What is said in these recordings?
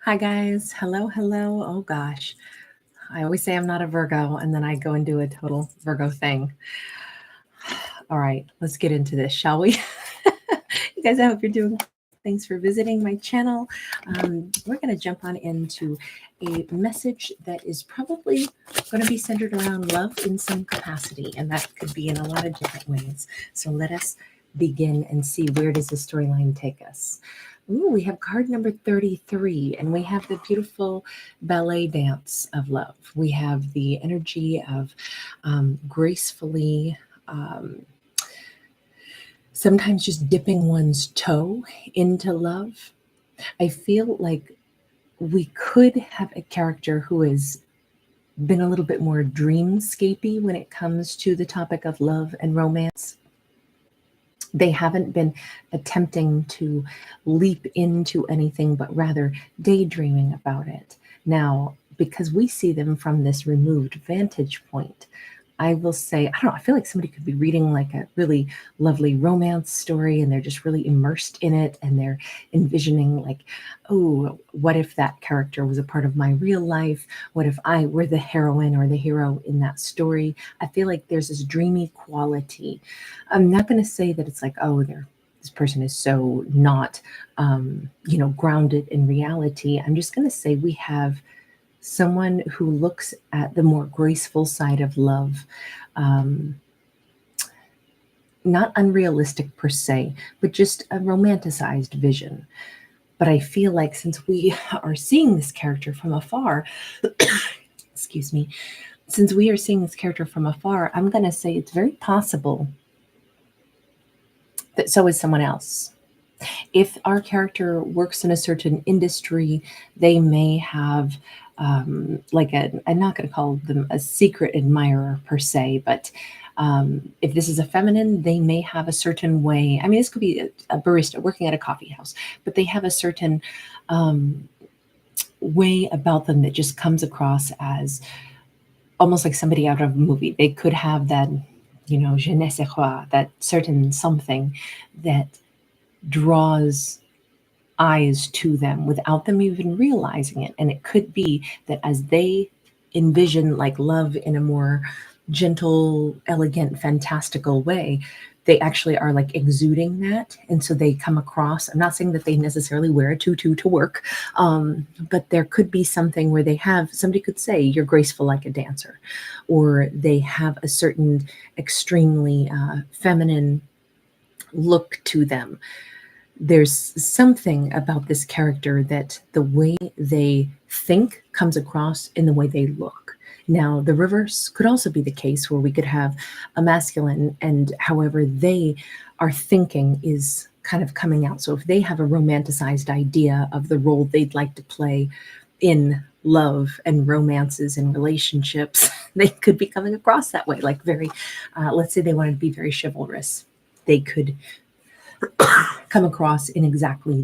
Hi, guys. Hello, hello. Oh, gosh. I always say I'm not a Virgo, and then I go and do a total Virgo thing. All right, let's get into this, shall we? You guys, I hope you're doing. Thanks for visiting my channel. We're going to jump on into a message that is probably going to be centered around love in some capacity, and that could be in a lot of different ways. So let us begin and see, where does the storyline take us. Ooh, we have card number 33, and we have the beautiful ballet dance of love. We have the energy of gracefully, sometimes just dipping one's toe into love. I feel like we could have a character who has been a little bit more dreamscapey when it comes to the topic of love and romance. They haven't been attempting to leap into anything, but rather daydreaming about it. Now, because we see them from this removed vantage point, I will say, I don't know, I feel like somebody could be reading like a really lovely romance story and they're just really immersed in it and they're envisioning, like, oh, what if that character was a part of my real life? What if I were the heroine or the hero in that story? I feel like there's this dreamy quality. I'm not going to say that it's like, oh, this person is so not, grounded in reality. I'm just going to say we have someone who looks at the more graceful side of love, um, not unrealistic per se, but just a romanticized vision. But I feel like since we are seeing this character from afar, excuse me, since we are seeing this character from afar, I'm going to say it's very possible that so is someone else. If our character works in a certain industry, they may have I'm not going to call them a secret admirer per se, but if this is a feminine, they may have a certain way. I mean, this could be a barista working at a coffee house, but they have a certain um, way about them that just comes across as almost like somebody out of a movie. They could have that, je ne sais quoi, that certain something that draws eyes to them without them even realizing it. And it could be that as they envision like love in a more gentle, elegant, fantastical way, they actually are like exuding that. And so they come across, I'm not saying that they necessarily wear a tutu to work, but there could be something where they have, somebody could say, you're graceful like a dancer, or they have a certain extremely feminine look to them. There's something about this character that the way they think comes across in the way they look. Now, the reverse could also be the case where we could have a masculine, and however they are thinking is kind of coming out. So if they have a romanticized idea of the role they'd like to play in love and romances and relationships, they could be coming across that way, like very, let's say they wanted to be very chivalrous. They could come across in exactly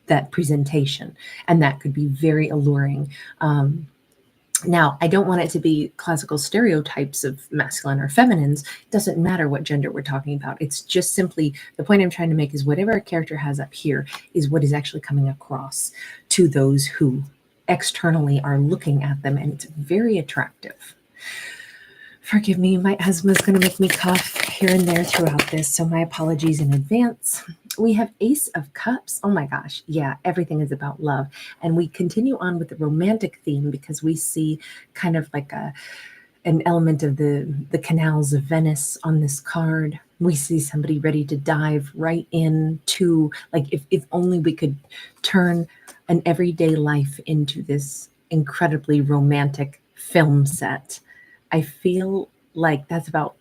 that presentation, and that could be very alluring. Now, I don't want it to be classical stereotypes of masculine or feminines. It doesn't matter what gender we're talking about. It's just simply the point I'm trying to make is whatever a character has up here is what is actually coming across to those who externally are looking at them, and it's very attractive. Forgive me, my husband's going to make me cough here and there throughout this, so my apologies in advance. We have Ace of Cups. Oh my gosh, yeah, everything is about love. And we continue on with the romantic theme because we see kind of like an element of the canals of Venice on this card. We see somebody ready to dive right into, like, if only we could turn an everyday life into this incredibly romantic film set. I feel like that's about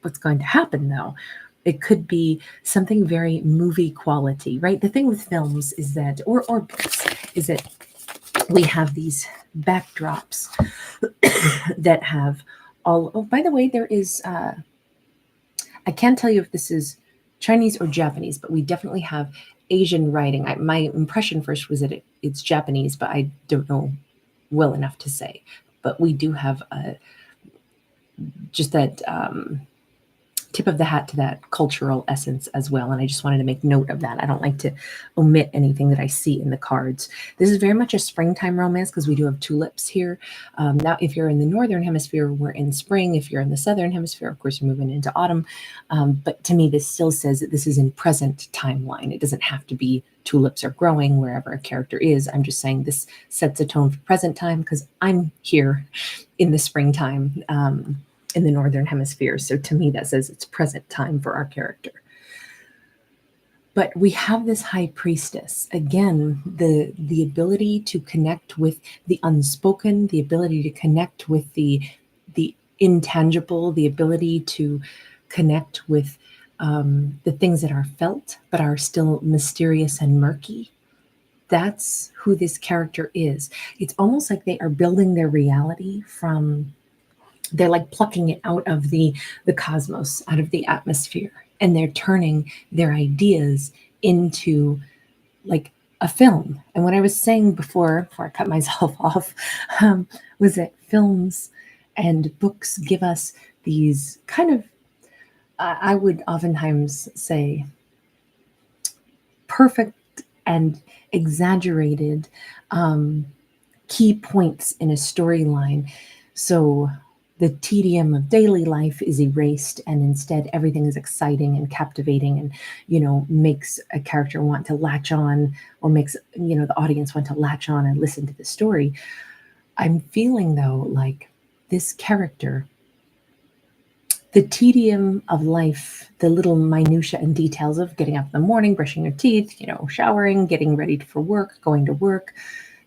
what's going to happen, though. It could be something very movie quality, right? The thing with films is that, or books, is that we have these backdrops that have all. Oh, by the way, there is. I can't tell you if this is Chinese or Japanese, but we definitely have Asian writing. My impression first was that it's Japanese, but I don't know well enough to say. But we do have just that tip of the hat to that cultural essence as well. And I just wanted to make note of that. I don't like to omit anything that I see in the cards. This is very much a springtime romance because we do have tulips here. Now, if you're in the northern hemisphere, we're in spring. If you're in the southern hemisphere, of course, you're moving into autumn. But to me, this still says that this is in present timeline. It doesn't have to be tulips are growing wherever a character is. I'm just saying this sets a tone for present time because I'm here in the springtime in the northern hemisphere. So to me, that says it's present time for our character. But we have this high priestess, again, the ability to connect with the unspoken, the ability to connect with the intangible, the ability to connect with the things that are felt but are still mysterious and murky. That's who this character is. It's almost like they are building their reality from, they're like plucking it out of the cosmos, out of the atmosphere, and they're turning their ideas into like a film. And what I was saying before I cut myself off, was that films and books give us these kind of, I would oftentimes say, perfect and exaggerated key points in a storyline. So the tedium of daily life is erased, and instead everything is exciting and captivating, and makes a character want to latch on, or makes the audience want to latch on and listen to the story. I'm feeling though like this character, the tedium of life, the little minutia and details of getting up in the morning, brushing your teeth, showering, getting ready for work, going to work,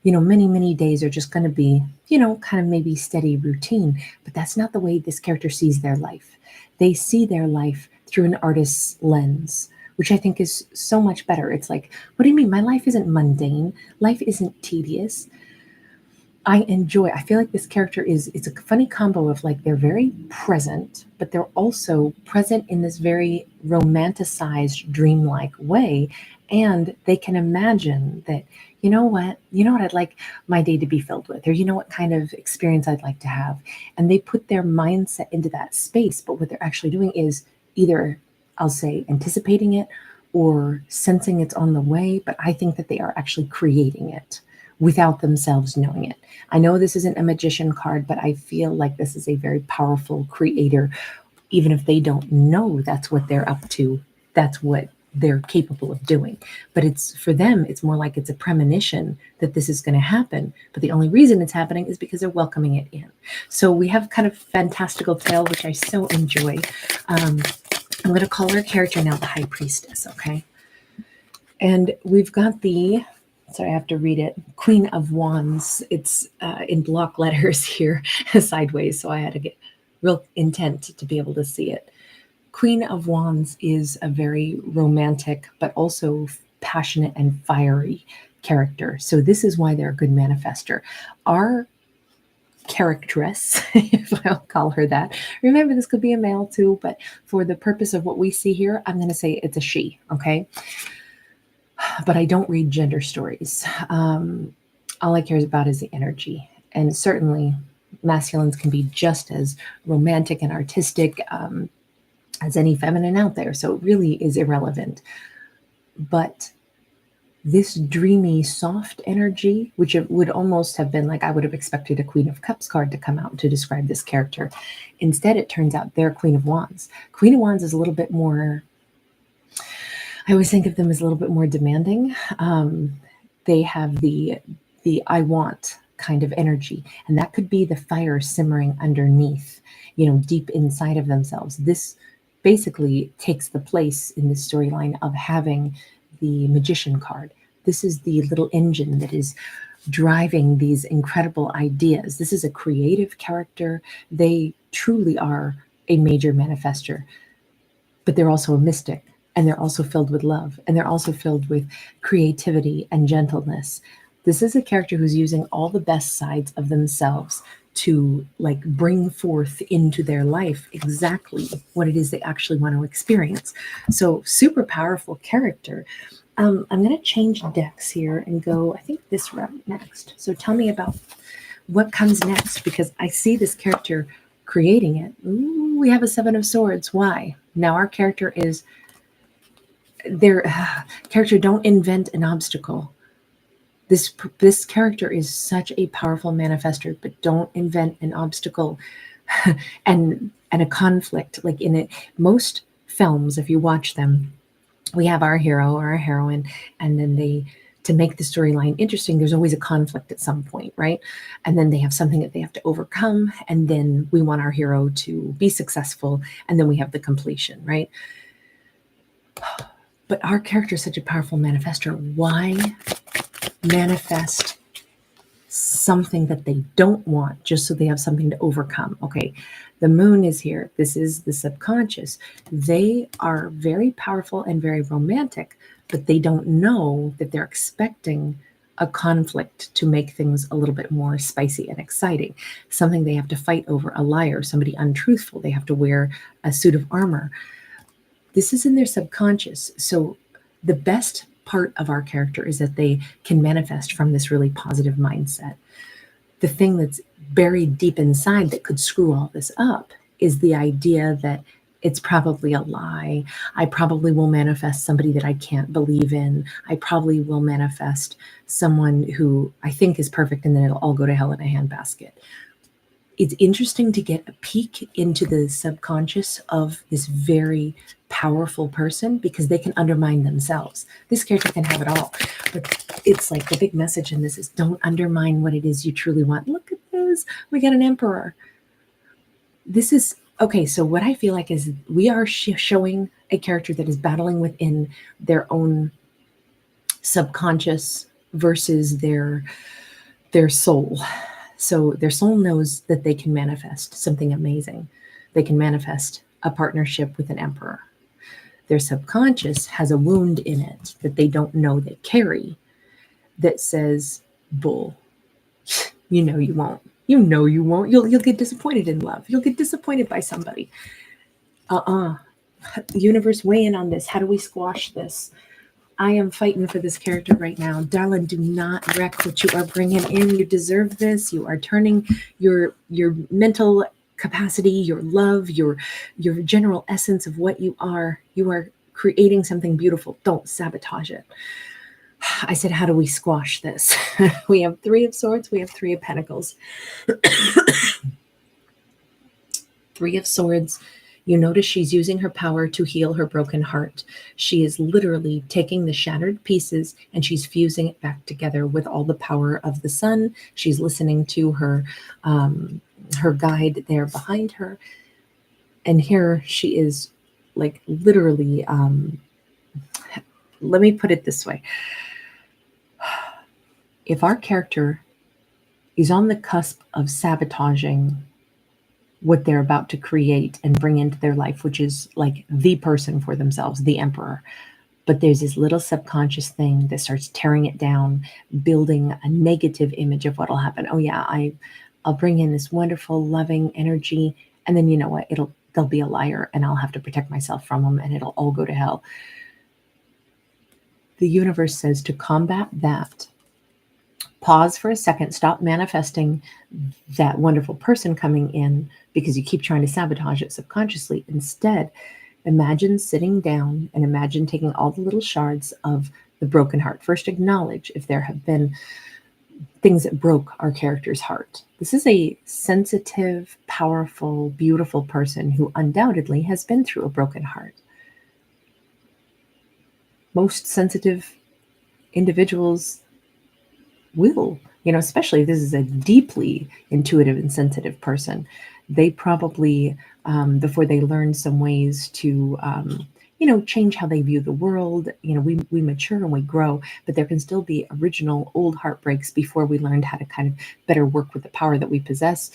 many days are just going to be, kind of maybe steady routine. But that's not the way this character sees their life. They see their life through an artist's lens, which I think is so much better. It's like, what do you mean? My life isn't mundane. Life isn't tedious. I feel like this character it's a funny combo of like, they're very present, but they're also present in this very romanticized, dreamlike way. And they can imagine that, you know what I'd like my day to be filled with, or what kind of experience I'd like to have. And they put their mindset into that space. But what they're actually doing is either, I'll say, anticipating it or sensing it's on the way. But I think that they are actually creating it without themselves knowing it. I know this isn't a magician card, but I feel like this is a very powerful creator. Even if they don't know that's what they're up to, that's what they're capable of doing. But it's, for them, it's more like it's a premonition that this is going to happen. But the only reason it's happening is because they're welcoming it in. So we have kind of fantastical tale, which I so enjoy. I'm going to call our character now the High Priestess, okay? And we've got the, sorry, I have to read it, Queen of Wands. It's in block letters here, sideways, so I had to get real intent to be able to see it. Queen of Wands is a very romantic, but also passionate and fiery character. So this is why they're a good manifester. Our charactress, if I'll call her that. Remember, this could be a male too, but for the purpose of what we see here, I'm going to say it's a she, okay? But I don't read gender stories. All I care about is the energy. And certainly masculines can be just as romantic and artistic as any feminine out there. So it really is irrelevant. But this dreamy, soft energy, which it would almost have been like, I would have expected a Queen of Cups card to come out to describe this character. Instead, it turns out they're Queen of Wands. Queen of Wands is a little bit more, I always think of them as a little bit more demanding. They have the I want kind of energy, and that could be the fire simmering underneath, deep inside of themselves. This basically takes the place in this storyline of having the Magician card. This is the little engine that is driving these incredible ideas. This is a creative character. They truly are a major manifester, but they're also a mystic. And they're also filled with love, and they're also filled with creativity and gentleness. This is a character who's using all the best sides of themselves to like bring forth into their life exactly what it is they actually want to experience. So super powerful character. I'm going to change decks here and go, I think, this route next. So tell me about what comes next, because I see this character creating it. Ooh, we have a Seven of Swords. Why? Now our character is their character. Don't invent an obstacle. This character is such a powerful manifester, but don't invent an obstacle and a conflict. Like in it, most films, if you watch them, we have our hero or our heroine, and then they, to make the storyline interesting, there's always a conflict at some point, right? And then they have something that they have to overcome, and then we want our hero to be successful, and then we have the completion, right? But our character is such a powerful manifester. Why manifest something that they don't want just so they have something to overcome? Okay, the moon is here. This is the subconscious. They are very powerful and very romantic, but they don't know that they're expecting a conflict to make things a little bit more spicy and exciting. Something they have to fight over, a liar, somebody untruthful. They have to wear a suit of armor. This is in their subconscious. So the best part of our character is that they can manifest from this really positive mindset. The thing that's buried deep inside that could screw all this up is the idea that it's probably a lie. I probably will manifest somebody that I can't believe in. I probably will manifest someone who I think is perfect, and then it'll all go to hell in a handbasket. It's interesting to get a peek into the subconscious of this very powerful person, because they can undermine themselves. This character can have it all, but it's like the big message in this is don't undermine what it is you truly want. Look at this. We got an emperor. This is okay. So what I feel like is we are showing a character that is battling within their own subconscious versus their soul. So their soul knows that they can manifest something amazing. They can manifest a partnership with an emperor. Their subconscious has a wound in it that they don't know they carry that says, bull, you know you won't. You know you won't. You'll get disappointed in love. You'll get disappointed by somebody. Universe, weigh in on this. How do we squash this? I am fighting for this character right now. Darling, do not wreck what you are bringing in. You deserve this. You are turning your mental capacity, your love, your general essence of what you are. You are creating something beautiful. Don't sabotage it. I said, how do we squash this? We have 3 of Swords. We have 3 of Pentacles. 3 of Swords. You notice she's using her power to heal her broken heart. She is literally taking the shattered pieces and she's fusing it back together with all the power of the sun. She's listening to her guide there behind her. And here she is, like, literally, let me put it this way. If our character is on the cusp of sabotaging what they're about to create and bring into their life, which is like the person for themselves, the emperor. But there's this little subconscious thing that starts tearing it down, building a negative image of what'll happen. Oh yeah, I'll bring in this wonderful, loving energy, and then you know what? They'll be a liar, and I'll have to protect myself from them, and it'll all go to hell. The universe says to combat that, pause for a second, stop manifesting that wonderful person coming in because you keep trying to sabotage it subconsciously. Instead, imagine sitting down and imagine taking all the little shards of the broken heart. First, acknowledge if there have been things that broke our character's heart. This is a sensitive, powerful, beautiful person who undoubtedly has been through a broken heart. Most sensitive individuals will, especially if this is a deeply intuitive and sensitive person, they probably, before they learn some ways to, change how they view the world, we mature and we grow, but there can still be original old heartbreaks before we learned how to kind of better work with the power that we possess.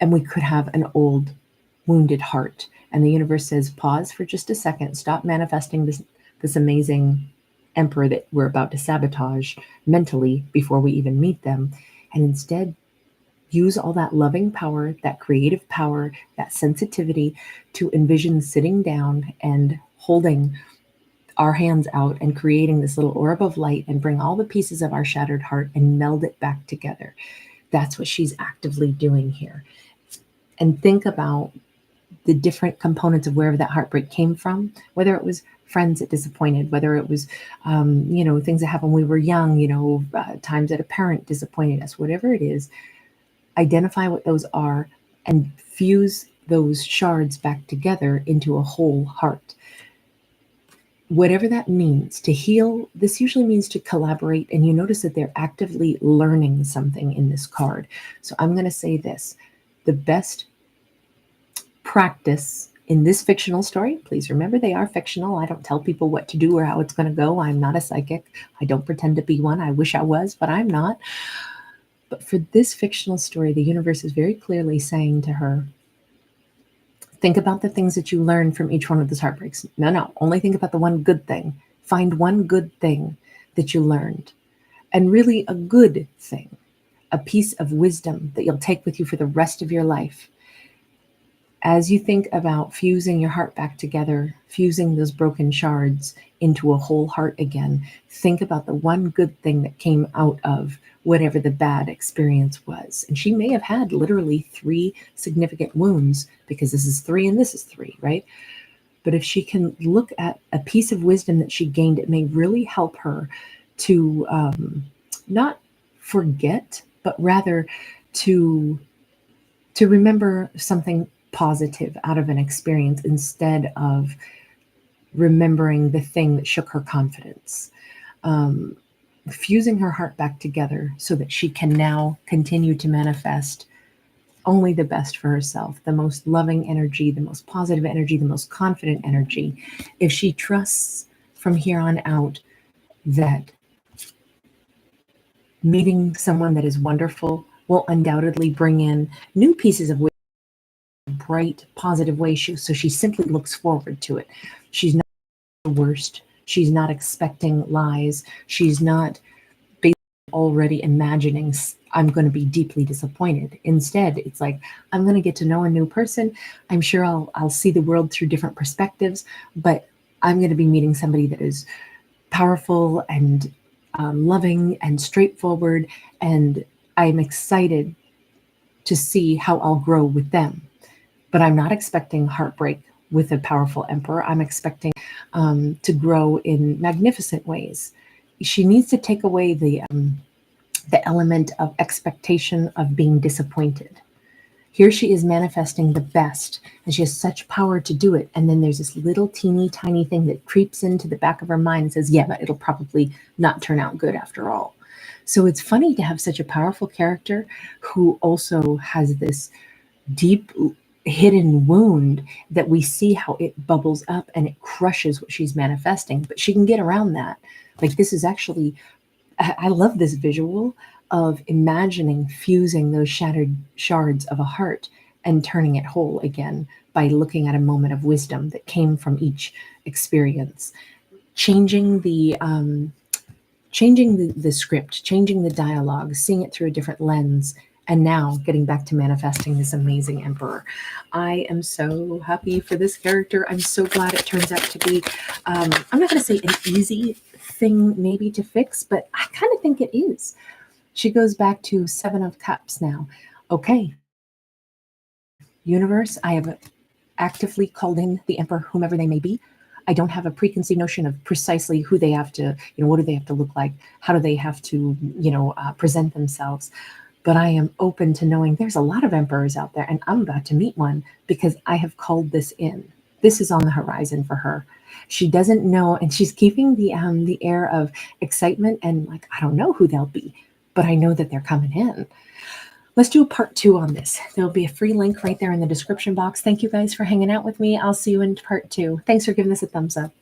And we could have an old wounded heart. And the universe says, pause for just a second, stop manifesting this amazing emperor that we're about to sabotage mentally before we even meet them, and instead use all that loving power, that creative power, that sensitivity to envision sitting down and holding our hands out and creating this little orb of light and bring all the pieces of our shattered heart and meld it back together. That's what she's actively doing here. And think about the different components of wherever that heartbreak came from, whether it was friends that disappointed, whether it was, things that happened when we were young, times that a parent disappointed us, whatever it is, identify what those are and fuse those shards back together into a whole heart. Whatever that means, to heal, this usually means to collaborate, and you notice that they're actively learning something in this card. So I'm going to say this: the best practice in this fictional story, please remember they are fictional. I don't tell people what to do or how it's going to go. I'm not a psychic. I don't pretend to be one. I wish I was, but I'm not. But for this fictional story, the universe is very clearly saying to her, think about the things that you learned from each one of those heartbreaks. No, only think about the one good thing. Find one good thing that you learned, and really a good thing, a piece of wisdom that you'll take with you for the rest of your life. As you think about fusing your heart back together, fusing those broken shards into a whole heart again, think about the one good thing that came out of whatever the bad experience was. And she may have had literally 3 significant wounds, because this is 3 and this is 3, right? But if she can look at a piece of wisdom that she gained, it may really help her to not forget, but rather to remember something positive out of an experience instead of remembering the thing that shook her confidence. Fusing her heart back together so that she can now continue to manifest only the best for herself, the most loving energy, the most positive energy, the most confident energy. If she trusts from here on out that meeting someone that is wonderful will undoubtedly bring in new pieces of bright, positive way. So she simply looks forward to it. She's not the worst. She's not expecting lies. She's not basically already imagining I'm going to be deeply disappointed. Instead, it's like, I'm going to get to know a new person. I'm sure I'll see the world through different perspectives, but I'm going to be meeting somebody that is powerful and loving and straightforward. And I'm excited to see how I'll grow with them. But I'm not expecting heartbreak with a powerful emperor. I'm expecting to grow in magnificent ways. She needs to take away the element of expectation of being disappointed. Here she is manifesting the best, and she has such power to do it. And then there's this little teeny tiny thing that creeps into the back of her mind and says, yeah, but it'll probably not turn out good after all. So it's funny to have such a powerful character who also has this deep hidden wound that we see how it bubbles up and it crushes what she's manifesting, but she can get around that. Like, this is actually, I love this visual of imagining fusing those shattered shards of a heart and turning it whole again by looking at a moment of wisdom that came from each experience, changing the script, changing the dialogue, seeing it through a different lens, and now getting back to manifesting this amazing emperor. I am so happy for this character. I'm so glad it turns out to be, I'm not going to say an easy thing maybe to fix, but I kind of think it is. She goes back to 7 of Cups now. Okay, universe, I have actively called in the emperor, whomever they may be. I don't have a preconceived notion of precisely who they have to, what do they have to look like? How do they have to, present themselves? But I am open to knowing there's a lot of emperors out there, and I'm about to meet one because I have called this in. This is on the horizon for her. She doesn't know, and she's keeping the air of excitement and like, I don't know who they'll be, but I know that they're coming in. Let's do a part 2 on this. There'll be a free link right there in the description box. Thank you guys for hanging out with me. I'll see you in part 2. Thanks for giving this a thumbs up.